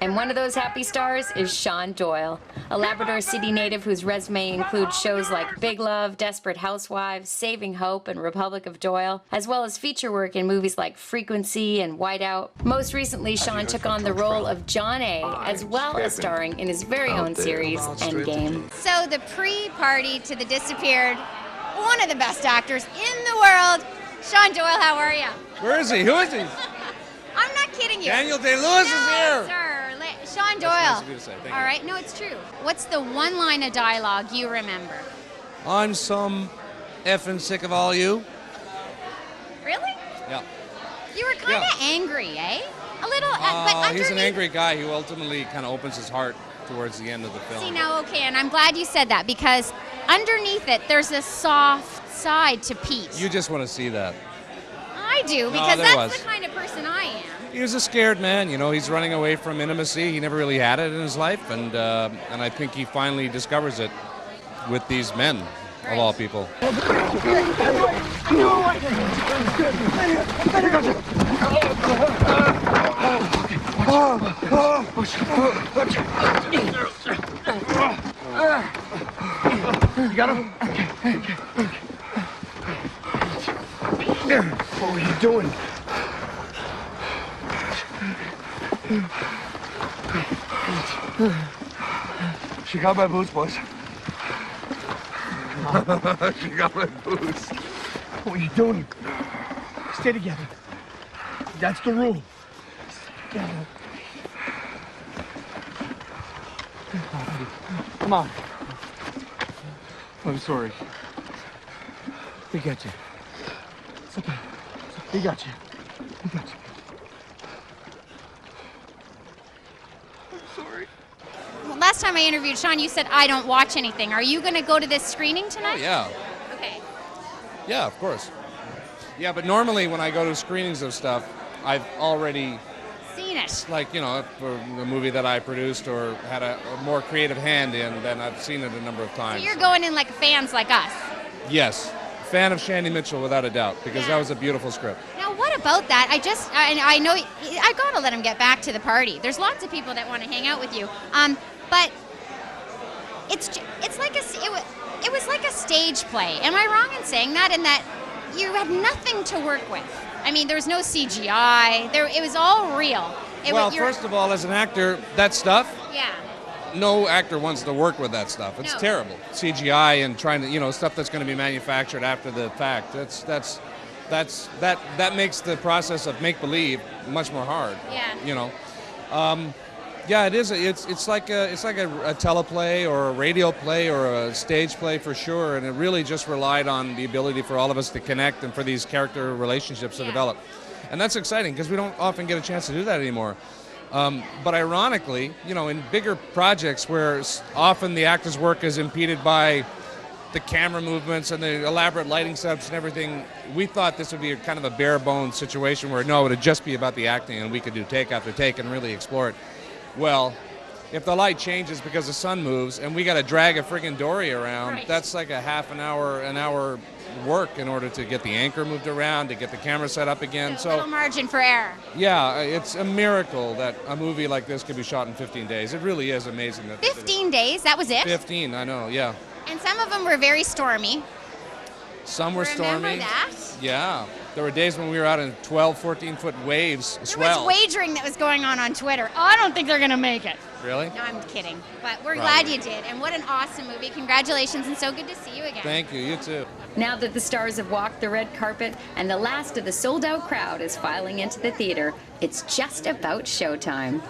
And one of those happy stars is Shawn Doyle, a Labrador City native whose resume includes shows like Big Love, Desperate Housewives, Saving Hope, and Republic of Doyle, as well as feature work in movies like Frequency and Whiteout. Most recently, Shawn took on the role of John A., as well as starring in his very own series, Endgame. So the pre-party to the disappeared, one of the best actors in the world, Shawn Doyle, how are you? Where is he? Who is he? I'm not kidding you. Daniel Day-Lewis is here. Sir. Shawn Doyle. That's nice of you to say. Thank you. All right, no, it's true. What's the one line of dialogue you remember? I'm some effing sick of all you. Really? Yeah. You were kind of angry, eh? A little, but underneath... He's an angry guy who ultimately kind of opens his heart towards the end of the film. See, now, okay, and I'm glad you said that, because underneath it, there's a soft side to Pete. You just want to see that. I do, because that's the kind of person I am. He was a scared man, you know. He's running away from intimacy. He never really had it in his life, and I think he finally discovers it with these men, of all people. You got him? What were you doing? She got my boots, boys. She got my boots. What are you doing? Stay together. That's the rule. Stay together. Come on. I'm sorry. We got you. It's okay. We got you. We got you. Well, last time I interviewed Shawn, you said I don't watch anything. Are you going to go to this screening tonight? Oh, yeah. Okay. Yeah, of course. Yeah, but normally when I go to screenings of stuff, I've already seen it. Like, you know, for the movie that I produced or had a more creative hand in, then I've seen it a number of times. So you're going in like fans like us? Yes. Fan of Shandy Mitchell, without a doubt, because that was a beautiful script. Now, what about that? I know, I gotta let him get back to the party. There's lots of people that want to hang out with you. But it's like it was like a stage play. Am I wrong in saying that? In that you had nothing to work with. I mean, there was no CGI. It was all real. First of all, as an actor, that stuff. Yeah. No actor wants to work with that stuff. It's terrible. CGI and trying to, you know, stuff that's going to be manufactured after the fact. That makes the process of make believe much more hard. Yeah. You know. Yeah, it is. It's like a teleplay or a radio play or a stage play for sure, and it really just relied on the ability for all of us to connect and for these character relationships to develop, and that's exciting because we don't often get a chance to do that anymore. But ironically, you know, in bigger projects where often the actor's work is impeded by the camera movements and the elaborate lighting setups and everything, we thought this would be kind of a bare bones situation where no, it would just be about the acting and we could do take after take and really explore it. Well, if the light changes because the sun moves and we got to drag a friggin' dory around, that's like a half an hour work in order to get the anchor moved around, to get the camera set up again. So a little margin for error. Yeah, it's a miracle that a movie like this could be shot in 15 days. It really is amazing. 15 days? That was it? 15, I know, yeah. And some of them were very stormy. Some were stormy. Remember that? Yeah. There were days when we were out in 12, 14-foot waves, swell. There was wagering that was going on Twitter. Oh, I don't think they're going to make it. Really? No, I'm kidding. But we're glad you did. And what an awesome movie. Congratulations, and so good to see you again. Thank you. You too. Now that the stars have walked the red carpet and the last of the sold-out crowd is filing into the theater, it's just about showtime.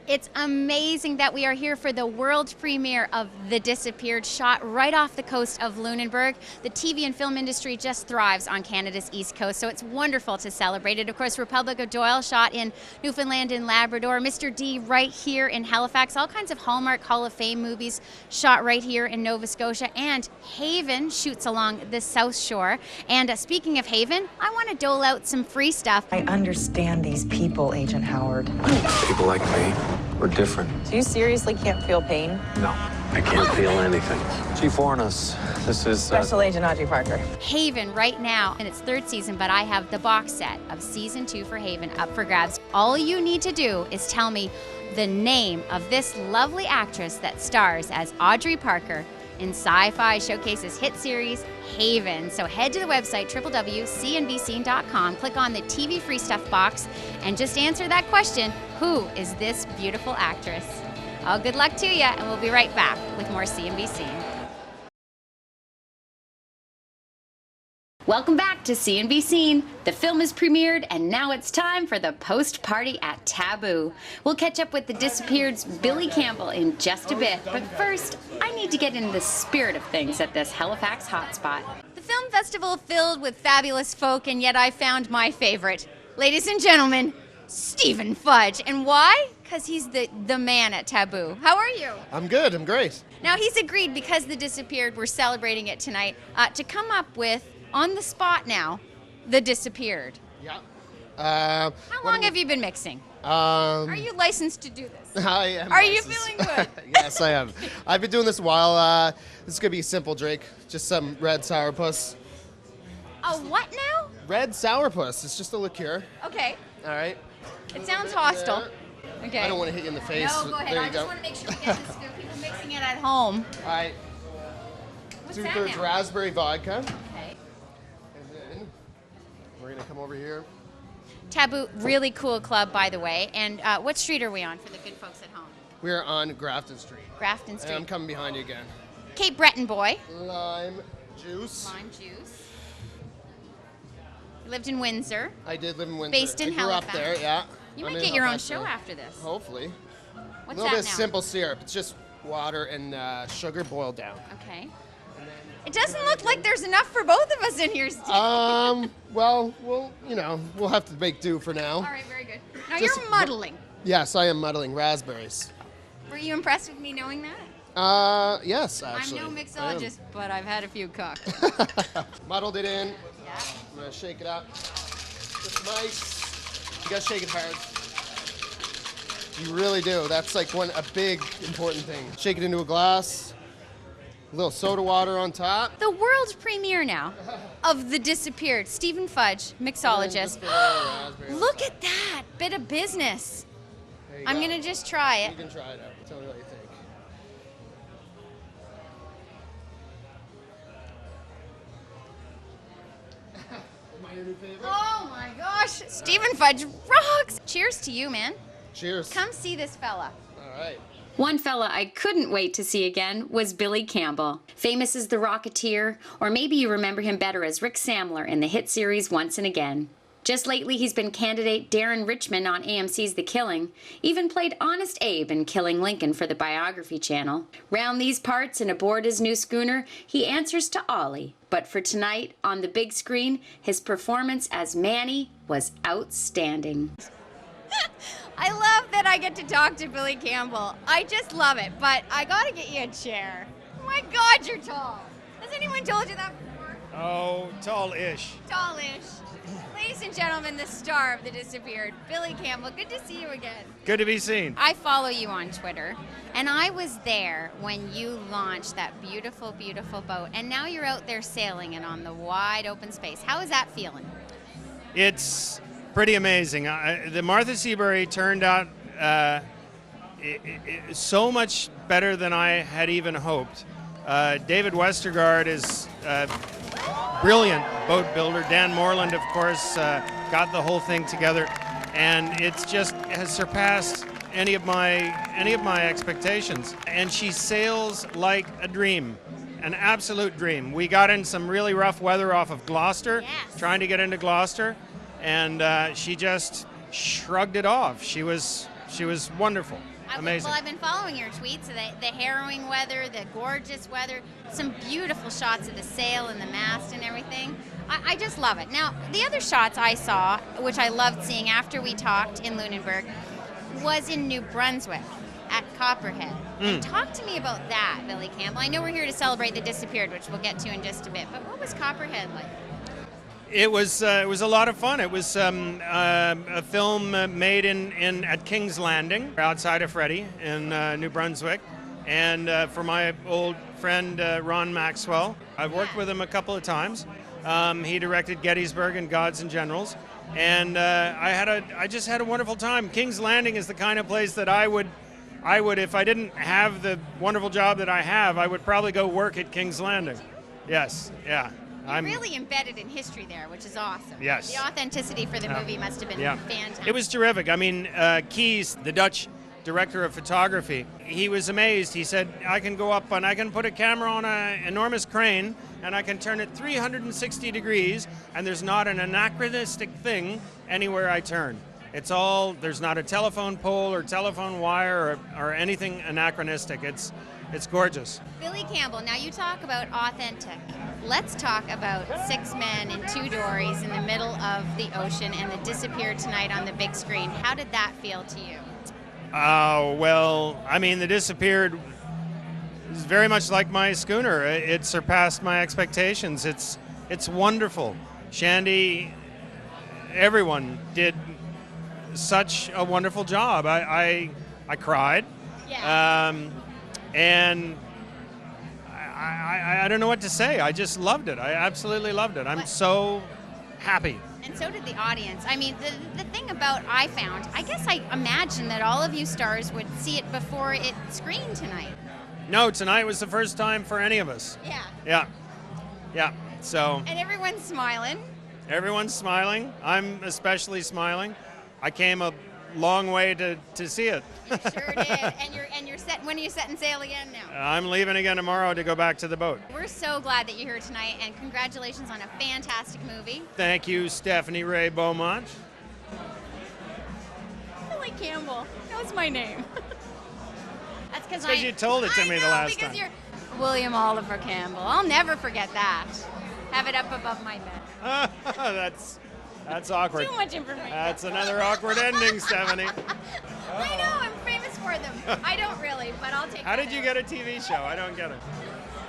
It's amazing that we are here for the world premiere of The Disappeared, shot right off the coast of Lunenburg. The TV and film industry just thrives on Canada's East Coast, so it's wonderful to celebrate it. Of course, Republic of Doyle shot in Newfoundland and Labrador, Mr. D right here in Halifax, all kinds of Hallmark Hall of Fame movies shot right here in Nova Scotia, and Haven shoots along the South Shore. And speaking of Haven, I want to dole out some free stuff. I understand these people, Agent Howard. People like me We're different. So you seriously can't feel pain? No, I can't feel anything. Chief Ornis, this is... Special Agent Audrey Parker. Haven right now in its 3rd season, but I have the box set of season 2 for Haven up for grabs. All you need to do is tell me the name of this lovely actress that stars as Audrey Parker in Sci-Fi Showcase's hit series, Haven. So head to the website, www.cnbc.com, click on the TV Free Stuff box, and just answer that question, who is this beautiful actress? Oh, good luck to you, and we'll be right back with more CNBC. Welcome back to CNBC. The film is premiered, and now it's time for the post-party at Taboo. We'll catch up with the disappeared's Billy Campbell in just a bit, but first, I need to get into the spirit of things at this Halifax hotspot. The film festival filled with fabulous folk, and yet I found my favorite. Ladies and gentlemen, Stephen Fudge. And why? Because he's the man at Taboo. How are you? I'm good, I'm great. Now, he's agreed, because the disappeared, we're celebrating it tonight, to come up with, on the spot now, the disappeared. Yeah. How long have you been mixing? Are you licensed to do this? I am. Are you licensed. feeling good? Yes, I am. I've been doing this a while. This is gonna be a simple drink, just some red sourpuss. A what now? Red sourpuss. It's just a liqueur. Okay. All right. It sounds hostile. Okay. I don't want to hit you in the face. No, go ahead. There I you just go. want to make sure we get this good. People mixing it at home. All right. What's that 2/3 now? raspberry vodka. Okay. And then we're gonna come over here. Taboo, really cool club, by the way. And what street are we on for the good folks at home? We're on Grafton Street. Grafton And Street. I'm coming behind you again. Cape Breton boy. Lime juice. Lime juice. You lived in Windsor. I did live in Windsor. Based in I grew up Halifax. there, yeah. You I'm might in get your own Halifax show now. after this. Hopefully. What's a little that bit of now? simple syrup. It's just water and sugar boiled down. Okay. It doesn't look like there's enough for both of us in here, Steve. Well, we'll have to make do for now. All right, very good. Now Just- you're muddling. Yes, I am muddling raspberries. Were you impressed with me knowing that? Yes, actually. I'm no I mixologist, but I've had a few cooks. am. Muddled it in. Yeah. I'm gonna shake it up. Just nice. You gotta shake it hard. You really do. That's like a big important thing. Shake it into a glass. A little soda water on top. The world premiere now of The Disappeared. Stephen Fudge, mixologist. Just a little raspberry on Look top. at that bit of business. There you I'm go. gonna just try You it. can try it out. Tell me what you think. Am I your new favorite? Oh my gosh, Stephen Fudge rocks. Cheers to you, man. Cheers. Come see this fella. All right. One fella I couldn't wait to see again was Billy Campbell, famous as the Rocketeer, or maybe you remember him better as Rick Samler in the hit series Once and Again. Just lately, he's been candidate Darren Richmond on AMC's The Killing, even played Honest Abe in Killing Lincoln for the Biography Channel. Round these parts and aboard his new schooner, he answers to Ollie. But for tonight, on the big screen, his performance as Manny was outstanding. I love that I get to talk to Billy Campbell. I just love it, but I gotta get you a chair. Oh my God, you're tall. Has anyone told you that before? Oh, tall-ish. Tallish. Ladies and gentlemen, the star of The Disappeared, Billy Campbell. Good to see you again. Good to be seen. I follow you on Twitter, and I was there when you launched that beautiful, beautiful boat, and now you're out there sailing it on the wide open space. How is that feeling? It's pretty amazing. The Martha Seabury turned out so much better than I had even hoped. David Westergaard is brilliant boat builder. Dan Moreland, of course, got the whole thing together, and it's just has surpassed any of my expectations. And she sails like a dream, an absolute dream. We got in some really rough weather off of Gloucester, Yes. trying to get into Gloucester, and she just shrugged it off. She was wonderful. Amazing. Well, I've been following your tweets, the harrowing weather, the gorgeous weather, some beautiful shots of the sail and the mast and everything. I just love it. Now, the other shots I saw, which I loved seeing after we talked in Lunenburg, was in New Brunswick at Copperhead. And talk to me about that, Billy Campbell. I know we're here to celebrate The Disappeared, which we'll get to in just a bit, but what was Copperhead like? It was a lot of fun. It was a film made at King's Landing, outside of Freddie in New Brunswick, and for my old friend Ron Maxwell. I've worked with him a couple of times. He directed Gettysburg and Gods and Generals, and I just had a wonderful time. King's Landing is the kind of place that I would, if I didn't have the wonderful job that I have, I would probably go work at King's Landing. Yes, yeah. You're really embedded in history there, which is awesome. Yes. The authenticity for the movie must have been fantastic. It was terrific. I mean, Keys, the Dutch director of photography, he was amazed. He said, I can go up and I can put a camera on an enormous crane and I can turn it 360 degrees and there's not an anachronistic thing anywhere I turn. It's all, there's not a telephone pole or telephone wire or anything anachronistic. It's gorgeous. Billy Campbell, now you talk about authentic. Let's talk about 6 men in 2 dories in the middle of the ocean and the Disappeared tonight on the big screen. How did that feel to you? Well, I mean, the Disappeared is very much like my schooner. It surpassed my expectations. It's wonderful. Shandy, everyone did such a wonderful job. I cried. Yeah. And I don't know what to say. I just loved it. I absolutely loved it. I'm so happy. And so did the audience. I mean, the thing about I guess I imagined that all of you stars would see it before it screened tonight. No, tonight was the first time for any of us. Yeah. Yeah. So. And everyone's smiling. Everyone's smiling. I'm especially smiling. I came a long way to see it. You sure did. And you're set. When are you setting sail again now? I'm leaving again tomorrow to go back to the boat. We're so glad that you're here tonight, and congratulations on a fantastic movie. Thank you, Stephanie Ray Beaumont. Billy Campbell knows my name. That's because you told it to me the last time. You're William Oliver Campbell. I'll never forget that. Have it up above my bed. That's awkward. Too much information. That's another awkward ending, Stephanie. I know, I'm famous for them. I don't really, but I'll take it. How did you get a TV show? I don't get it.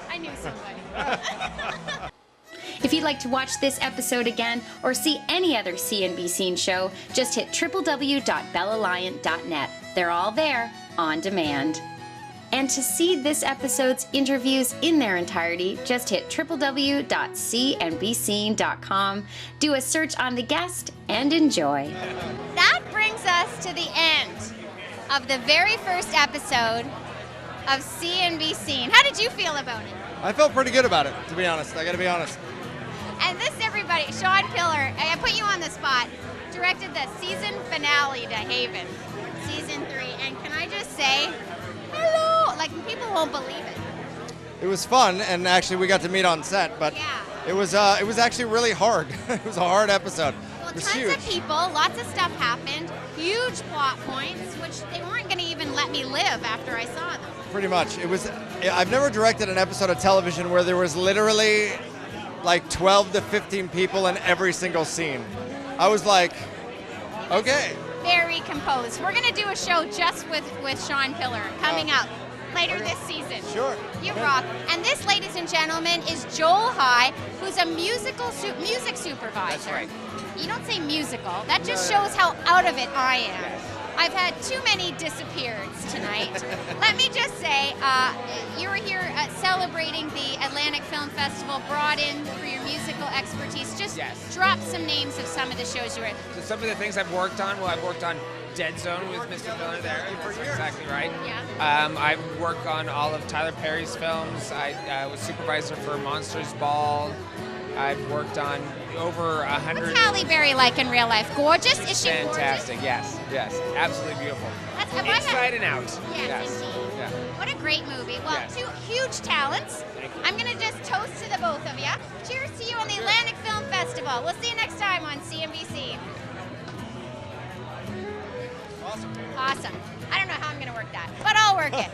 I knew somebody. If you'd like to watch this episode again or see any other CNB Scene show, just hit www.bellalliant.net. They're all there, on demand. And to see this episode's interviews in their entirety, just hit www.cnbscene.com, do a search on the guest, and enjoy. That brings us to the end of the very first episode of CNB Scene. How did you feel about it? I felt pretty good about it, to be honest. I gotta be honest. And this, everybody, Shawn Doyle, I put you on the spot, directed the season finale to Haven, season 3. And can I just say, hello? Like, people won't believe it. It was fun, and actually we got to meet on set, but it was actually really hard. It was a hard episode. Well, it was tons huge. of people, lots of stuff happened, huge plot points, which they weren't going to even let me live after I saw them. Pretty much. I've never directed an episode of television where there was literally like 12 to 15 people in every single scene. I was like, okay. Very composed. We're going to do a show just with Shawn Doyle coming up later this season. Sure. You rock. And this, ladies and gentlemen, is Joel High, who's a music supervisor. That's right. You don't say musical. That just shows how out of it I am. I've had too many disappeareds tonight. Let me just say, you were here celebrating the Atlantic Film Festival, brought in for your musical expertise. Just drop some names of some of the shows you were in. So some of the things I've worked on, I've worked on Dead Zone with Mr. Miller there. That's exactly right. Yeah. I've worked on all of Tyler Perry's films. I was supervisor for Monsters Ball. I've worked on over 100. What's Halle Berry like in real life? Gorgeous? Is she fantastic? gorgeous? Yes, absolutely beautiful. That's inside and out. Yes, indeed. Yeah. What a great movie. Well, two huge talents. I'm going to just toast to the both of you. Cheers to you on the Atlantic Film Festival. We'll see you next time on CNBC. Awesome. I don't know how I'm going to work that, but I'll work it.